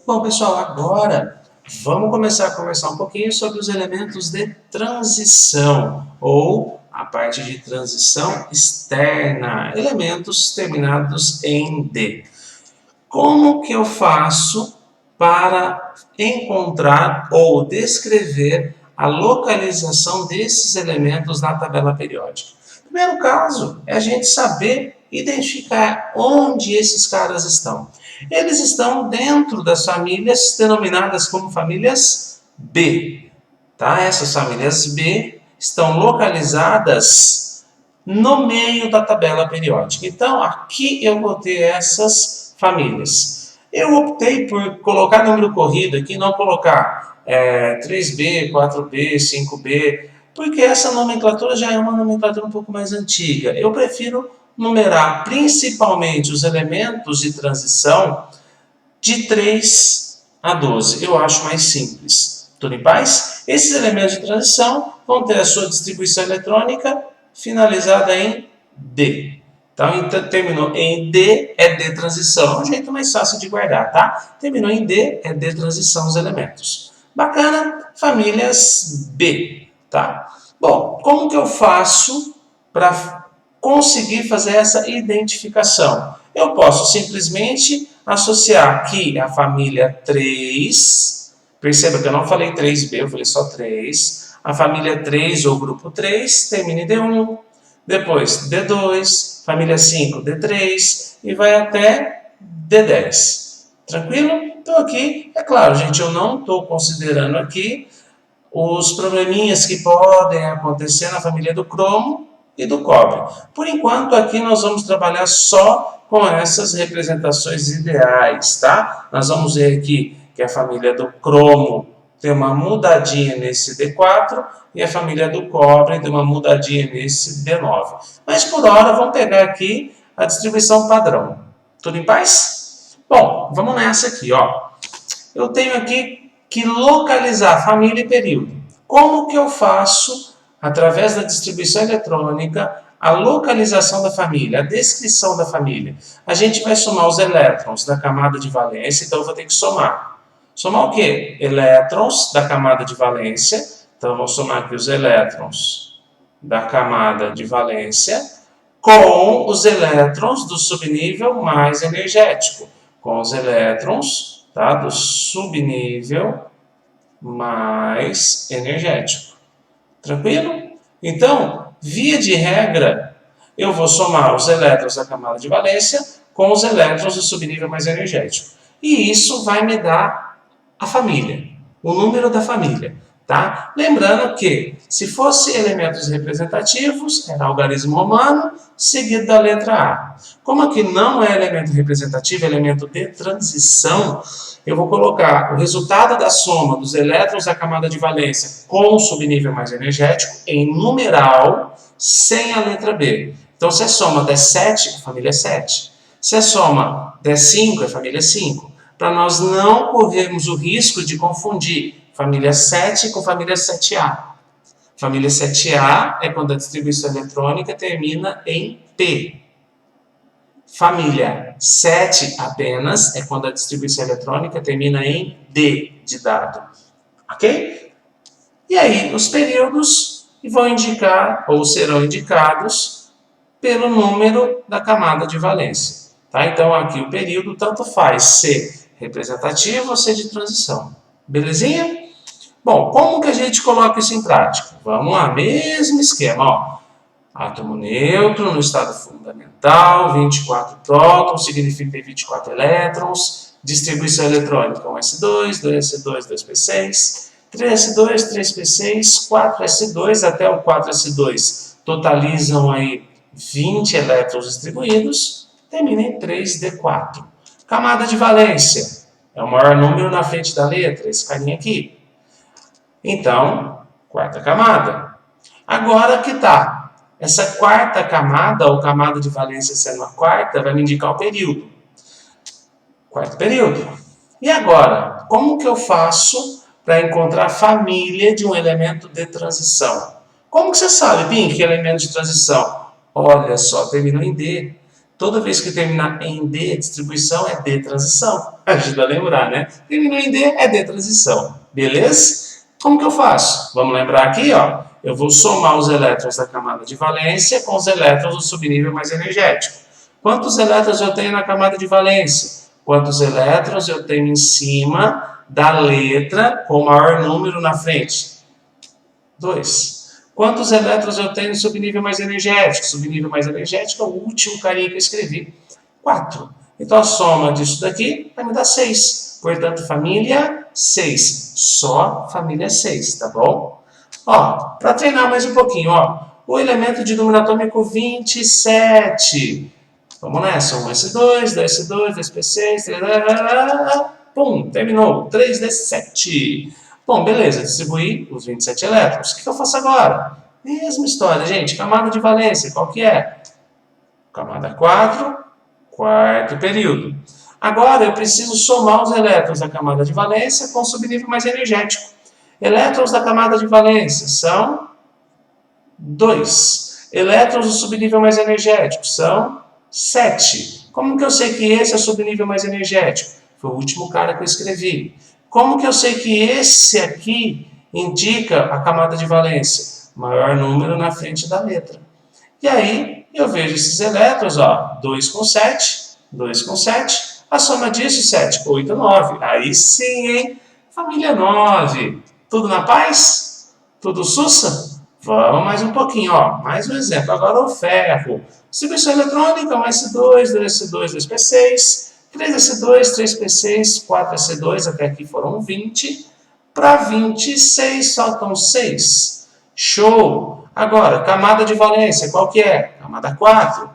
Bom, pessoal, agora vamos começar a conversar um pouquinho sobre os elementos de transição, ou a parte de transição externa, elementos terminados em D. Como que eu faço para encontrar ou descrever a localização desses elementos na tabela periódica? Primeiro caso é a gente saber identificar onde esses caras estão. Eles estão dentro das famílias denominadas como famílias B. Tá? Essas famílias B estão localizadas no meio da tabela periódica. Então, aqui eu vou ter essas famílias. Eu optei por colocar número corrido aqui, não colocar 3B, 4B, 5B, porque essa nomenclatura já é uma nomenclatura um pouco mais antiga. Eu prefiro numerar principalmente os elementos de transição de 3 a 12. Eu acho mais simples. Tudo em paz? Esses elementos de transição vão ter a sua distribuição eletrônica finalizada em D. Então, terminou em D, é D transição. É um jeito mais fácil de guardar, tá? Terminou em D, é D transição os elementos. Bacana? Famílias B, tá? Bom, como que eu faço para conseguir fazer essa identificação? Eu posso simplesmente associar aqui a família 3, perceba que eu não falei 3B, eu falei só 3, a família 3 ou grupo 3 termina em D1, depois D2, família 5, D3 e vai até D10. Tranquilo? Então aqui, é claro, gente, eu não estou considerando aqui os probleminhas que podem acontecer na família do cromo e do cobre. Por enquanto, aqui nós vamos trabalhar só com essas representações ideais, tá? Nós vamos ver aqui que a família do cromo tem uma mudadinha nesse D4 e a família do cobre tem uma mudadinha nesse D9. Mas por hora, vamos pegar aqui a distribuição padrão. Tudo em paz? Bom, vamos nessa aqui, ó. Eu tenho aqui que localizar família e período. Como que eu faço, através da distribuição eletrônica, a localização da família, a descrição da família? A gente vai somar os elétrons da camada de valência, então eu vou ter que somar. Somar o quê? Elétrons da camada de valência. Então eu vou somar aqui os elétrons da camada de valência com os elétrons do subnível mais energético. Com os elétrons, tá, do subnível mais energético. Tranquilo? Então, via de regra, eu vou somar os elétrons da camada de valência com os elétrons do subnível mais energético. E isso vai me dar a família, o número da família. Tá? Lembrando que, se fosse elementos representativos, era algarismo romano, seguido da letra A. Como aqui não é elemento representativo, é elemento de transição, eu vou colocar o resultado da soma dos elétrons da camada de valência com o subnível mais energético em numeral, sem a letra B. Então, se a soma der 7, a família é 7. Se a soma der 5, a família é 5. Para nós não corrermos o risco de confundir família 7 com família 7A. Família 7A é quando a distribuição eletrônica termina em P. Família 7 apenas é quando a distribuição eletrônica termina em D de dado. Ok? E aí, os períodos vão indicar, ou serão indicados, pelo número da camada de valência. Tá? Então, aqui o período tanto faz ser representativo ou ser de transição. Belezinha? Bom, como que a gente coloca isso em prática? Vamos lá, mesmo esquema, ó. Átomo neutro no estado fundamental, 24 prótons, significa ter 24 elétrons, distribuição eletrônica 1s2, 2s2, 2p6, 3s2, 3p6, 4s2, até o 4s2 totalizam aí 20 elétrons distribuídos, termina em 3d4. Camada de valência, é o maior número na frente da letra, esse carinha aqui. Então, quarta camada. Agora que está, essa quarta camada, ou camada de valência sendo a quarta, vai me indicar o período. Quarto período. E agora, como que eu faço para encontrar a família de um elemento de transição? Como que você sabe, Pim, que é elemento de transição? Olha só, terminou em D. Toda vez que terminar em D, distribuição é D transição. Ajuda a lembrar, né? Terminou em D, é D transição. Beleza? Como que eu faço? Vamos lembrar aqui, ó. Eu vou somar os elétrons da camada de valência com os elétrons do subnível mais energético. Quantos elétrons eu tenho na camada de valência? Quantos elétrons eu tenho em cima da letra com o maior número na frente? 2. Quantos elétrons eu tenho no subnível mais energético? Subnível mais energético é o último carinha que eu escrevi. 4. Então a soma disso daqui vai me dar 6. Portanto, família 6. Só família 6, tá bom? Ó, para treinar mais um pouquinho, ó. O elemento de número atômico 27. Vamos nessa. 1s2, 2s2, 2p6, 3... Pum, terminou. 3d7. Bom, beleza, distribuí os 27 elétrons. O que eu faço agora? Mesma história, gente. Camada de valência, qual que é? Camada 4, quarto período. Agora eu preciso somar os elétrons da camada de valência com o subnível mais energético. Elétrons da camada de valência são 2. Elétrons do subnível mais energético são 7. Como que eu sei que esse é o subnível mais energético? Foi o último cara que eu escrevi. Como que eu sei que esse aqui indica a camada de valência? Maior número na frente da letra. E aí, eu vejo esses elétrons, ó, 2 com 7, 2 com 7. A soma disso, 7, 8, 9. Aí sim, hein? Família 9. Tudo na paz? Tudo sussa? Vamos mais um pouquinho, ó. Mais um exemplo. Agora o ferro. Distribuição eletrônica, 1s2, 2s2, 2p6. 3s2, 3p6, 4s2, até aqui foram 20. Para 26, faltam 6. Show! Agora, camada de valência, qual que é? Camada 4.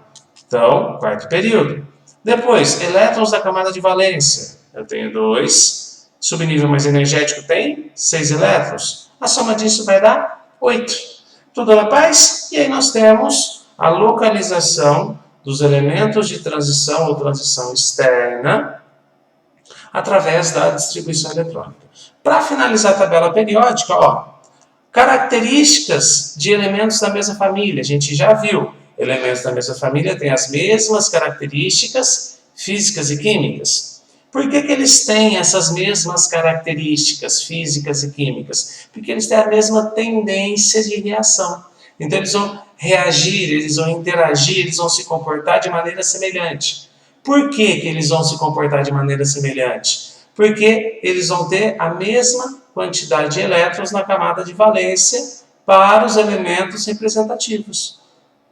Então, quarto período. Depois, elétrons da camada de valência. Eu tenho 2. Subnível mais energético tem 6 elétrons. A soma disso vai dar 8. Tudo na paz? E aí nós temos a localização dos elementos de transição ou transição externa através da distribuição eletrônica. Para finalizar a tabela periódica, ó, características de elementos da mesma família. A gente já viu, elementos da mesma família têm as mesmas características físicas e químicas. Por que eles têm essas mesmas características físicas e químicas? Porque eles têm a mesma tendência de reação. Então eles vão reagir, eles vão interagir, eles vão se comportar de maneira semelhante. Por que eles vão se comportar de maneira semelhante? Porque eles vão ter a mesma quantidade de elétrons na camada de valência para os elementos representativos.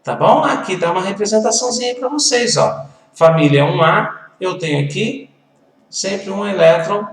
Tá bom? Aqui dá uma representaçãozinha para vocês, ó. Família 1A, eu tenho aqui sempre um elétron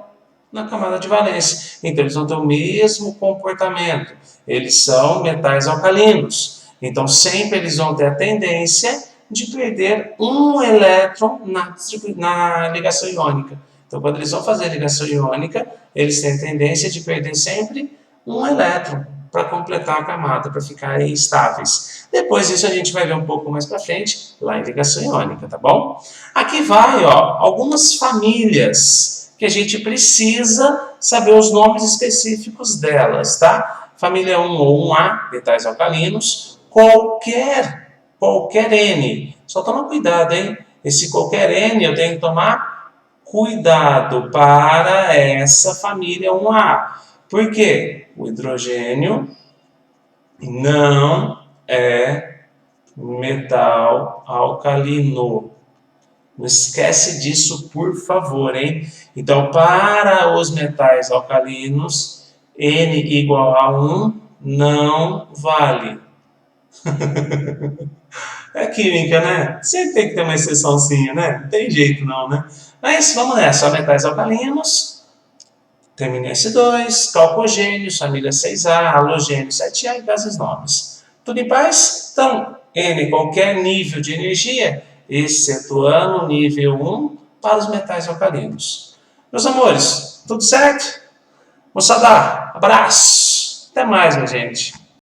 na camada de valência. Então, eles vão ter o mesmo comportamento. Eles são metais alcalinos. Então, sempre eles vão ter a tendência de perder um elétron na ligação iônica. Então, quando eles vão fazer a ligação iônica, eles têm a tendência de perder sempre um elétron para completar a camada, para ficarem estáveis. Depois disso a gente vai ver um pouco mais para frente, lá em ligação iônica, tá bom? Aqui vai, ó, algumas famílias que a gente precisa saber os nomes específicos delas, tá? Família 1 ou 1A, metais alcalinos, qualquer N. Só toma cuidado, hein? Esse qualquer N eu tenho que tomar cuidado para essa família 1A. Por quê? O hidrogênio não é metal alcalino. Não esquece disso, por favor, hein? Então, para os metais alcalinos, N igual a 1 não vale. É química, né? Sempre tem que ter uma exceçãozinha, né? Não tem jeito não, né? Mas vamos nessa, metais alcalinos, termina S2, calcogênios, família 6A, halogênio 7A e gases nobres. Tudo em paz? Então, N, qualquer nível de energia, excetuando o nível 1 para os metais alcalinos. Meus amores, tudo certo? Moçada, abraço! Até mais, minha gente!